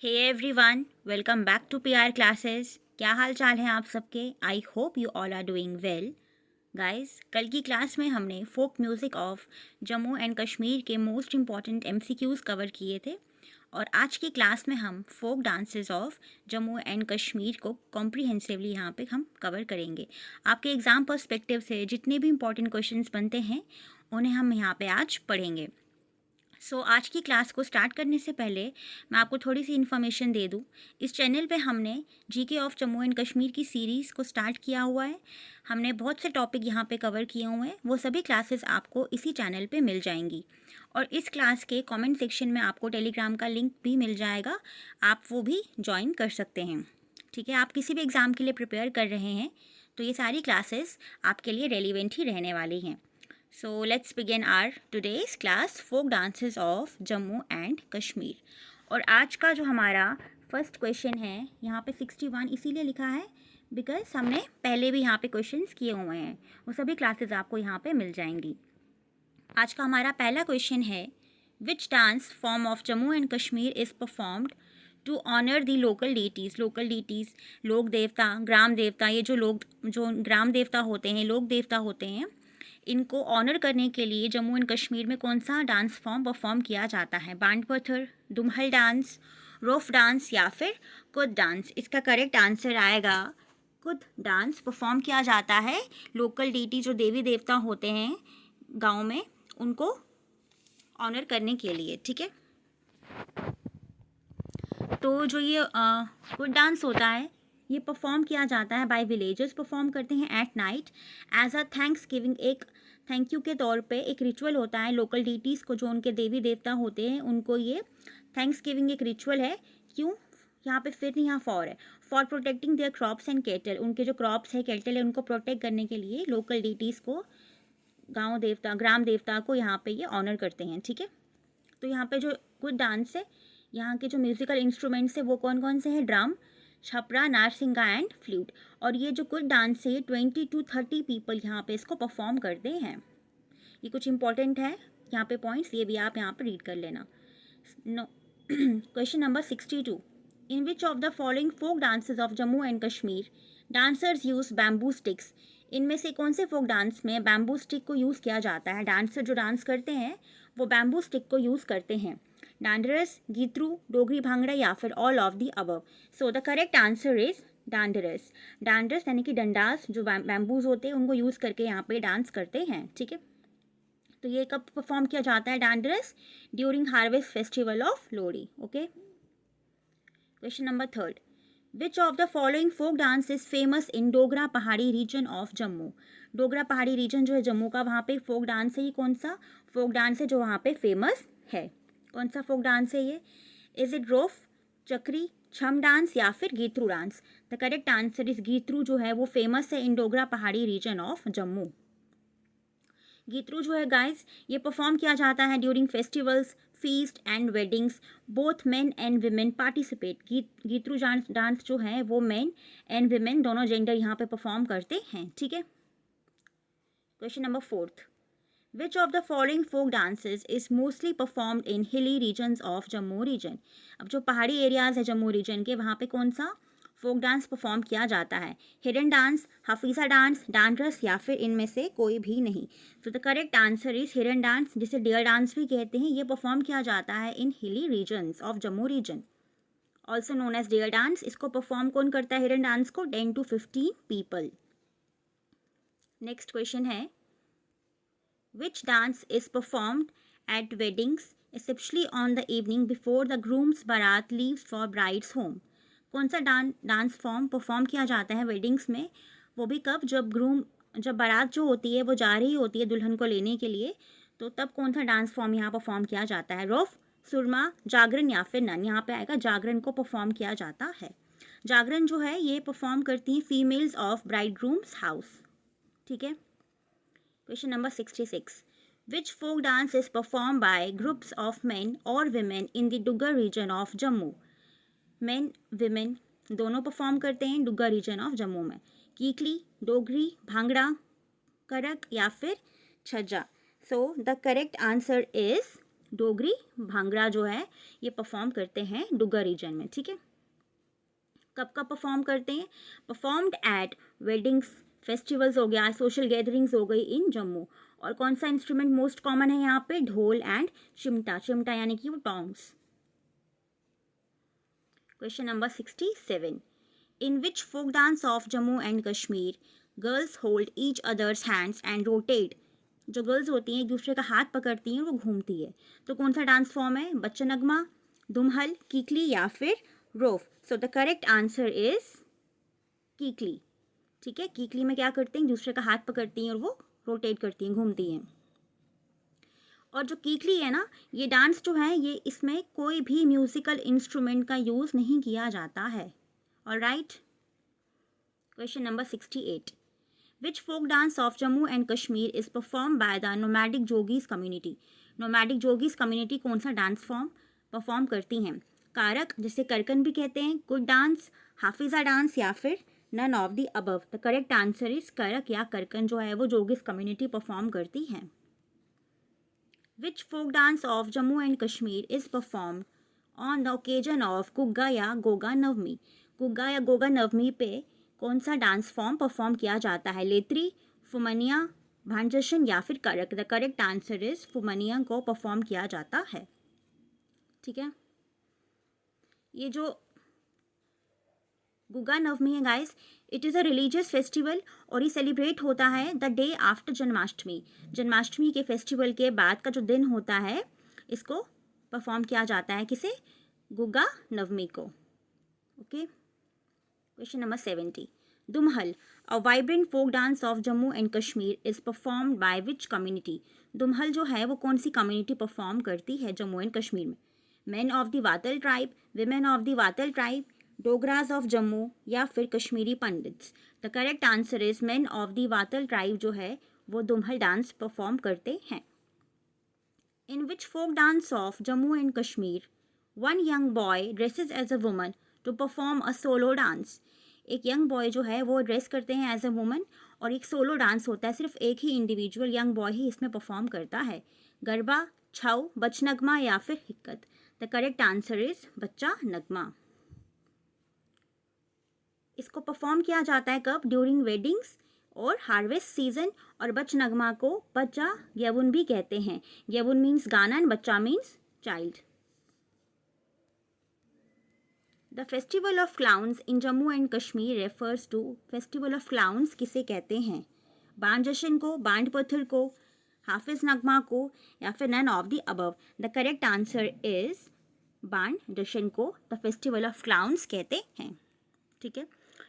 Hey everyone, welcome back to PR classes. क्या हाल चाल है आप सबके? I hope you all are doing well. Guys, कल की क्लास में हमने folk music of Jammu and Kashmir के मोस्ट इम्पॉर्टेंट एमसीक्यूज़ कवर किए थे और आज की क्लास में हम folk dances of Jammu and Kashmir को कॉम्प्रिहेंसिवली यहाँ पे हम कवर करेंगे। आपके एग्ज़ाम पर्सपेक्टिव से जितने भी इम्पॉर्टेंट क्वेश्चंस बनते हैं उन्हें हम यहाँ पे आज पढ़ेंगे। आज की क्लास को स्टार्ट करने से पहले मैं आपको थोड़ी सी इन्फॉर्मेशन दे दूं। इस चैनल पे हमने GK of Jammu and Kashmir की सीरीज़ को स्टार्ट किया हुआ है। हमने बहुत से टॉपिक यहाँ पे कवर किए हुए हैं, वो सभी क्लासेस आपको इसी चैनल पे मिल जाएंगी और इस क्लास के कमेंट सेक्शन में आपको टेलीग्राम का लिंक भी मिल जाएगा, आप वो भी ज्वाइन कर सकते हैं। ठीक है, आप किसी भी एग्ज़ाम के लिए प्रिपेयर कर रहे हैं तो ये सारी क्लासेस आपके लिए रेलिवेंट ही रहने वाली हैं। So let's begin our today's class folk dances of Jammu and Kashmir. और आज का जो हमारा फर्स्ट क्वेश्चन है यहाँ पे 61 इसीलिए लिखा है बिकॉज हमने पहले भी यहाँ पे क्वेश्चंस किए हुए हैं, वो सभी क्लासेस आपको यहाँ पे मिल जाएंगी। आज का हमारा पहला क्वेश्चन है, which dance form of Jammu and Kashmir is performed to honour the local deities. Local deities लोक देवता, ग्राम देवता, ये जो ग्राम देवता होते हैं, लोक देवता होते हैं, इनको ऑनर करने के लिए जम्मू एंड कश्मीर में कौन सा डांस फॉर्म परफॉर्म किया जाता है? बांड पत्थर, दुम्हल डांस, रोफ डांस या फिर कुद डांस। इसका करेक्ट आंसर आएगा कुद डांस। परफॉर्म किया जाता है लोकल डीटी जो देवी देवता होते हैं गांव में, उनको ऑनर करने के लिए। ठीक है, तो जो ये कुड डांस होता है ये परफॉर्म किया जाता है बाय विलेजर्स, परफॉर्म करते हैं at night as a thanksgiving. एक थैंक यू के तौर पे एक रिचुअल होता है लोकल डीटीज़ को, जो उनके देवी देवता होते हैं उनको ये थैंक्स गिविंग एक रिचुअल है। क्यों? यहाँ पे फिर नहीं, यहाँ फॉर है, for protecting there crops and kettle. उनके जो क्रॉप्स है, केटल है, उनको प्रोटेक्ट करने के लिए लोकल डीटीज़ को, गाँव देवता, ग्राम देवता को यहाँ पे ये ऑनर करते हैं। ठीक है, तो यहाँ पे जो कुछ डांस है, यहाँ के जो म्यूज़िकल इंस्ट्रूमेंट्स है वो कौन कौन से हैं? ड्रम, छपरा, नारसिंगा एंड फ्लूट। और ये जो कुछ डांस है 20 to 30 पीपल यहाँ पे इसको परफॉर्म करते हैं। ये कुछ इंपॉर्टेंट है यहाँ पे पॉइंट्स, ये भी आप यहाँ पे रीड कर लेना। No question number 62, in which of the following folk dances of Jammu and Kashmir dancers use bamboo sticks. इनमें से कौन से फोक डांस में बैम्बू स्टिक को यूज़ किया जाता है? डांसर जो डांस करते हैं वो बैम्बू स्टिक को यूज़ करते हैं। डांडरस, गीतरू, डोगरी भांगड़ा या फिर all of the above. So the correct answer is Dandaras. Dandaras यानी कि डंडास, जो बैम्बूज होते हैं उनको यूज़ करके यहाँ पे डांस करते हैं। ठीक है, तो ये कब परफॉर्म किया जाता है Dandaras? During harvest festival of Lohri. Okay, question number 3, which of the following folk dance is famous in Dogra Pahari region of Jammu. Dogra Pahari reason जो है जम्मू का, वहाँ पे फोक डांस है, ये कौन सा फोक डांस है जो वहाँ पे फेमस है? कौन सा फोक डांस है ये? इज इट रोफ, चक्री, छम डांस या फिर Geetru dance? The correct answer is Geetru जो है वो फेमस है इन डोगरा पहाड़ी रीजन ऑफ जम्मू। गीतरू जो है गाइस, ये परफॉर्म किया जाता है during festivals, feast and weddings. Both men and women participate. Geetru dance जो है वो मेन एंड विमेन दोनों जेंडर यहाँ पे परफॉर्म करते हैं। ठीक है, question number 4, which of the following folk dances is mostly performed in hilly regions of Jammu reason. अब जो पहाड़ी एरियाज है जम्मू रीजन के, वहाँ पे कौन सा फोक डांस परफॉर्म किया जाता है? हिडन डांस, हफीसा डांस, डांडरस या फिर इनमें से कोई भी नहीं? तो the correct answer is hidden dance, जिसे डियर डांस भी कहते हैं। ये परफॉर्म किया जाता है in hilly regions of Jammu region, also known as deer dance. इसको परफॉर्म कौन करता है हिडन डांस को? 10 to 15 पीपल। नेक्स्ट क्वेश्चन है, which dance is performed at weddings, especially on the evening before the groom's barat leaves for bride's home। कौन सा dance form perform किया जाता है वेडिंग्स में, वो भी कब? जब बारात जो होती है वो जा रही होती है दुल्हन को लेने के लिए, तो तब कौन सा डांस फॉर्म यहाँ परफॉर्म किया जाता है? रोफ, सुरमा, जागरण या फिर नन? यहाँ पे आएगा जागरण को परफॉर्म किया जाता है। जागरण जो है ये परफॉर्म करती हैं females of bride grooms house. ठीक है, question number 66, which folk dance is performed by groups of men or women in the Duggar region of Jammu। men women दोनों परफॉर्म करते हैं डुग्गा रीजन ऑफ जम्मू में। कीकली, डोगरी, भांगड़ा, करक या फिर छज्जा? सो the correct answer is Dogri bhangra जो है ये परफॉर्म करते हैं डुग्गर रीजन में, ठीक है। कब कब परफॉर्म करते हैं? परफॉर्म्ड एट वेडिंग्स, फेस्टिवल्स हो गया, सोशल गैदरिंग्स हो गई इन जम्मू। और कौन सा इंस्ट्रूमेंट मोस्ट कॉमन है यहाँ पे? ढोल एंड चिमटा। चिमटा यानी कि वो tongs. Question number 67, in which folk dance of Jammu and Kashmir girls hold each others hands and rotate. जो गर्ल्स होती हैं एक दूसरे का हाथ पकड़ती हैं, वो घूमती है। तो कौन सा डांस फॉर्म है? बच्चा नगमा, दुमहल, कीकली या फिर Rouf. So the correct answer is Kikli, ठीक है। कीकली में क्या करते हैं? दूसरे का हाथ पकड़ती हैं और वो रोटेट करती हैं, घूमती हैं। और जो कीकली है ना, ये डांस जो है ये इसमें कोई भी म्यूजिकल इंस्ट्रूमेंट का यूज़ नहीं किया जाता है। Alright. Question number 68, which folk dance of Jammu and Kashmir is perform by the nomadic जोगीज कम्युनिटी। नोमैडिक जोगीज कम्युनिटी कौन सा डांस फॉर्म परफॉर्म करती हैं? कारक, जिसे करकन भी कहते हैं, कुड डांस, हाफिजा डांस या फिर none of the above. The correct answer is Karak या करकन जो है वो जोगीज कम्युनिटी परफॉर्म करती हैं। Which folk dance of Jammu and Kashmir is perform on the occasion of Gugga या गोगा नवमी। गुग्गा या गोगा नवमी पे कौन सा डांस फॉर्म परफॉर्म किया जाता है? लेत्री, फुमनिया, भांजशन या फिर Karak. The correct answer is फुमनिया को परफॉर्म किया जाता है, ठीक है। ये जो गुग्गा नवमी है guys, it is a religious festival और ये सेलिब्रेट होता है the day after Janmashtami. Janmashtami के फेस्टिवल के बाद का जो दिन होता है इसको परफॉर्म किया जाता है, किसे? गुग्गा नवमी को। Okay. Question number 70, Dumhal, a vibrant folk dance of Jammu and Kashmir is performed by which community. Dumhal जो है वो कौन सी कम्युनिटी परफॉर्म करती है जम्मू एंड कश्मीर में? Man of the Wattal tribe, women of the Wattal tribe, Dogras of Jammu या फिर Kashmiri Pandits. The correct answer is man of the Wattal tribe जो है वो दुमहल डांस परफॉर्म करते हैं। In which folk dance of Jammu and Kashmir one young boy dresses as a woman to perform a solo dance. एक young boy जो है वो ड्रेस करते हैं एज अ वुमन और एक सोलो डांस होता है, सिर्फ एक ही इंडिविजुअल यंग बॉय ही इसमें परफॉर्म करता है। गरबा, छऊ, बचनगमा या फिर Hikat. The correct answer is Bacha Nagma. इसको परफॉर्म किया जाता है कब? ड्यूरिंग वेडिंग्स और हार्वेस्ट सीजन। और बचनगमा को बच्चा ग्यवुन भी कहते हैं। ग्यवुन मीन्स गाना एंड बच्चा means child. The festival of clowns in Jammu and Kashmir refers to. Festival of clowns किसे कहते हैं? बांड जश्न को, बांड पत्थर को, हाफिज नगमा को या फिर none of the above. The correct answer is Bhand Jashn को द फेस्टिवल ऑफ क्लाउन्स कहते हैं, ठीक है।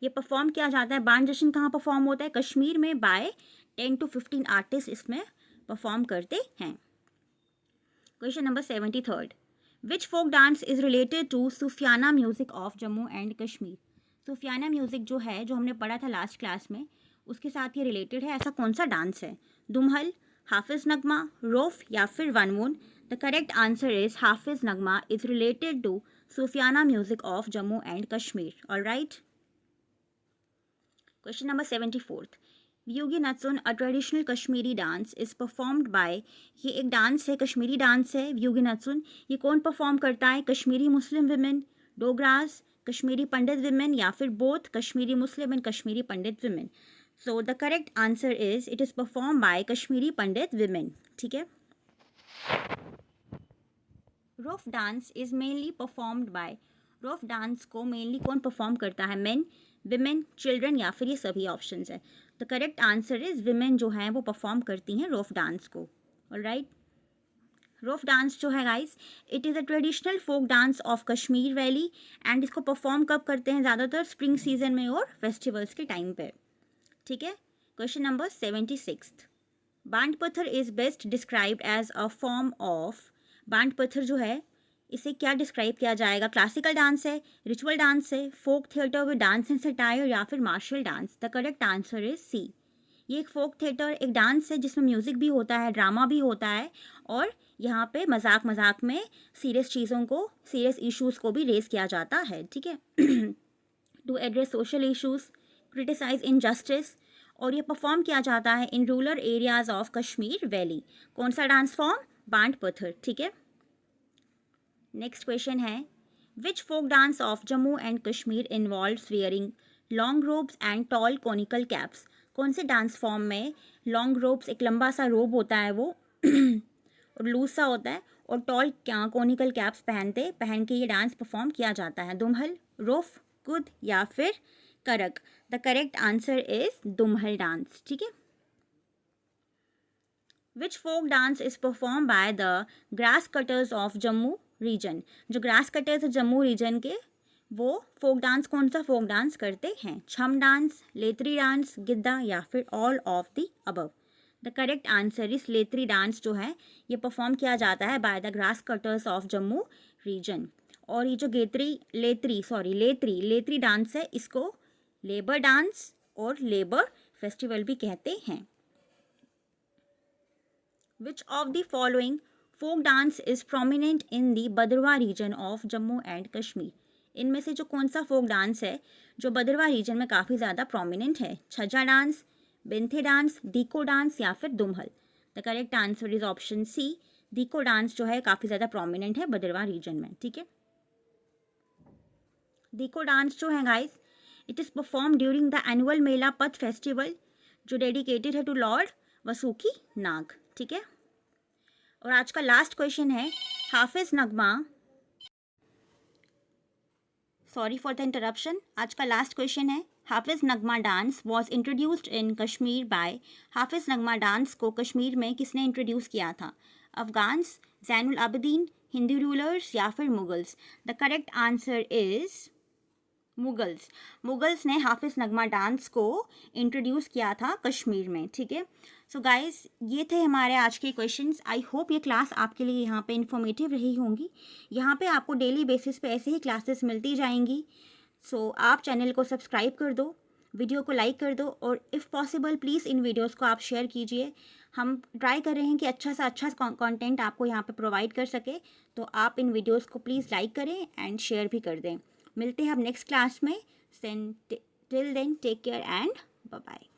ये परफॉर्म किया जाता है, बांड जश्न कहाँ परफॉर्म होता है? कश्मीर में बाय 10 to 15 आर्टिस्ट इसमें परफॉर्म करते हैं। Question number 73, which folk dance is related to Sufiana music of Jammu and Kashmir. Sufiana music जो है, जो हमने पढ़ा था लास्ट क्लास में, उसके साथ ये रिलेटेड है। ऐसा कौन सा डांस है? दुमहल, हाफिज नगमा, रोफ या फिर Wanvun. The correct answer is Hafiz Nagma is related to Sufiana music of Jammu and Kashmir. Alright. Question number 74, Wuegi Natsun, a traditional Kashmiri dance is performed by. ये एक डांस है, कश्मीरी डांस है व्यूगी नत्सुन। ये कौन परफॉर्म करता है? Kashmiri Muslim women, Dogras, Kashmiri Pandit women या फिर both Kashmiri Muslim and Kashmiri Pandit women. So the correct answer is it is perform by Kashmiri Pandit women, ठीक है। Rouf dance is mainly performed by. Rouf dance को मेनली कौन परफॉर्म करता है? मेन, विमेन, चिल्ड्रन या फिर ये सभी ऑप्शंस है। The correct answer is women जो है वो परफॉर्म करती हैं रोफ डांस को। ऑलराइट। रोफ डांस जो है guys, it is a traditional folk dance of Kashmir valley and इसको परफॉर्म कब करते हैं? ज़्यादातर स्प्रिंग सीजन में और फेस्टिवल्स के टाइम पे, ठीक है। Question number 76, Bhand Pather is best described as a form of. Bhand Pather जो है इसे क्या डिस्क्राइब किया जाएगा? क्लासिकल डांस है, रिचुअल डांस है, folk theatre with dance and satire या फिर martial dance. The correct answer is C. ये एक फोक थिएटर, एक डांस है जिसमें म्यूजिक भी होता है, ड्रामा भी होता है और यहाँ पे मजाक मजाक में सीरियस चीज़ों को, सीरियस इश्यूज़ को भी रेज किया जाता है, ठीक है। To address social issues, criticise injustice. और ये परफॉर्म किया जाता है in rural areas of Kashmir valley. कौन सा डांस फॉर्म? बांड पत्थर, ठीक है। नेक्स्ट क्वेश्चन है, which folk dance of Jammu and Kashmir involves wearing long robes and tall conical caps? कौन से डांस फॉर्म में लॉन्ग रोब्स, एक लंबा सा रोब होता है वो और लूज सा होता है, और टॉल कोनिकल कैप्स पहन के ये डांस परफॉर्म किया जाता है? दुम्हल, रोफ, कुद या फिर Karak? The correct answer is Dumhal dance, ठीक है। Which folk dance is perform by the grass cutters of Jammu region? जो ग्रास कटर्स है जम्मू रीजन के, वो फोक डांस, कौन सा फोक डांस करते हैं? छम डांस, लेतरी डांस, गिद्दा या फिर all of the above? The correct answer is Letri dance जो है ये परफॉर्म किया जाता है by the grass cutters of Jammu region. और ये जो लेतरी डांस है, इसको लेबर डांस और लेबर फेस्टिवल भी कहते हैं। Which of the following folk dance is prominent in the बदरवा region of Jammu and Kashmir? इनमें से जो कौन सा फोक डांस है जो बदरवा रीजन में काफ़ी ज़्यादा प्रोमिनेंट है? Chhajja dance, Benthe dance, Dikko dance या फिर Dumhal? The correct answer is option C, Dikko dance जो है काफ़ी ज़्यादा प्रोमिनेंट है बदरवा रीजन में, ठीक है। दीको डांस जो है guys, it is perform during the annual mela Path festival जो डेडिकेटेड है टू लॉर्ड वसुकी नाग, ठीक है। और आज का लास्ट क्वेश्चन है, Hafiz Nagma, sorry for the interruption, आज का लास्ट क्वेश्चन है, Hafiz Nagma dance was introduced in Kashmir by? Hafiz Nagma dance को कश्मीर में किसने इंट्रोड्यूस किया था? अफगान्स, जैनुल आबिदीन, हिंदू रूलर्स या फिर Mughals? The correct answer is Mughals ने हाफिज नगमा डांस को इंट्रोड्यूस किया था कश्मीर में, ठीक है। सो गाइस, ये थे हमारे आज के क्वेश्चंस। आई होप ये क्लास आपके लिए यहाँ पे इन्फॉर्मेटिव रही होंगी। यहाँ पे आपको डेली बेसिस पे ऐसे ही क्लासेस मिलती जाएंगी। सो आप चैनल को सब्सक्राइब कर दो, वीडियो को लाइक कर दो, और if possible please in videos को आप शेयर कीजिए। हम ट्राई कर रहे हैं कि अच्छा सा अच्छा कंटेंट आपको यहाँ पे प्रोवाइड कर सके, तो आप इन वीडियोज़ को प्लीज़ लाइक करें एंड शेयर भी कर दें। मिलते हैं अब नेक्स्ट क्लास में। Till then take care and bye bye.